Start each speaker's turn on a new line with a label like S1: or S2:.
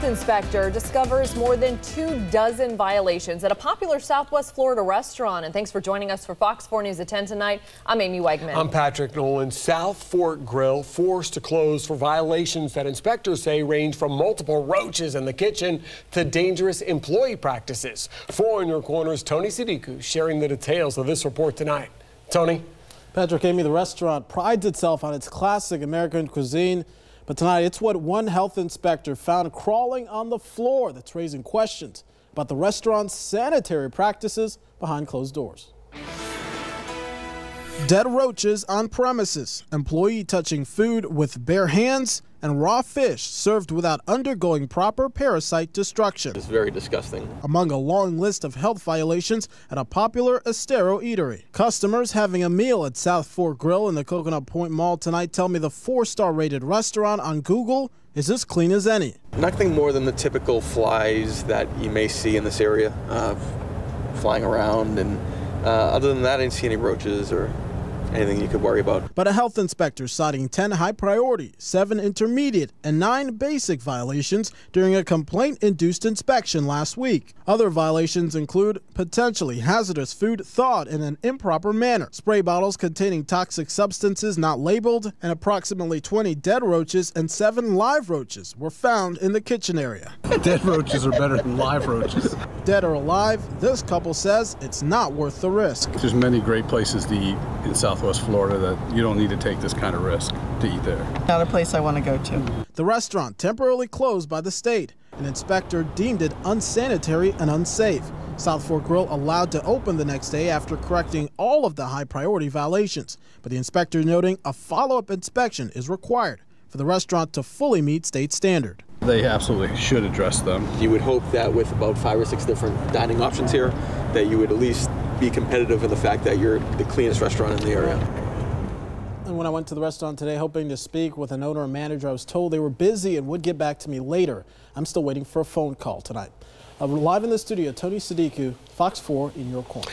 S1: inspector discovers more than 24 violations at a popular Southwest Florida restaurant. And thanks for joining us for Fox 4 News at 10 tonight. I'm Amy Wegman.
S2: I'm Patrick Nolan. South Fork Grille forced to close for violations that inspectors say range from multiple roaches in the kitchen to dangerous employee practices. 4 in your corner's Tony Sadiku sharing the details of this report tonight. Tony?
S3: Patrick, Amy, the restaurant prides itself on its classic American cuisine. But tonight, it's what one health inspector found crawling on the floor that's raising questions about the restaurant's sanitary practices behind closed doors. Dead roaches on premises, employee touching food with bare hands, and raw fish served without undergoing proper parasite destruction.
S4: It's very disgusting.
S3: Among a long list of health violations at a popular Estero eatery. Customers having a meal at South Fork Grille in the Coconut Point Mall tonight tell me the 4-star rated restaurant on Google is as clean as any.
S4: Nothing more than the typical flies that you may see in this area, flying around, and other than that I didn't see any roaches or anything you could worry about.
S3: But a health inspector citing 10 high priority, 7 intermediate, and 9 basic violations during a complaint-induced inspection last week. Other violations include potentially hazardous food thawed in an improper manner, spray bottles containing toxic substances not labeled, and approximately 20 dead roaches and 7 live roaches were found in the kitchen area.
S5: Dead roaches are better than live roaches.
S3: Dead or alive, this couple says it's not worth the risk.
S5: There's many great places to eat in Southwest Florida that you don't need to take this kind of risk to eat there.
S6: Not a place I want to go to.
S3: The restaurant temporarily closed by the state. An inspector deemed it unsanitary and unsafe. South Fork Grille allowed to open the next day after correcting all of the high priority violations. But the inspector noting a follow-up inspection is required for the restaurant to fully meet state standard.
S5: They absolutely should address them.
S4: You would hope that with about 5 or 6 different dining options here, that you would at least be competitive in the fact that you're the cleanest restaurant in the area.
S3: And when I went to the restaurant today hoping to speak with an owner and manager, I was told they were busy and would get back to me later. I'm still waiting for a phone call tonight. Live in the studio, Tony Sadiku, Fox 4 in your corner.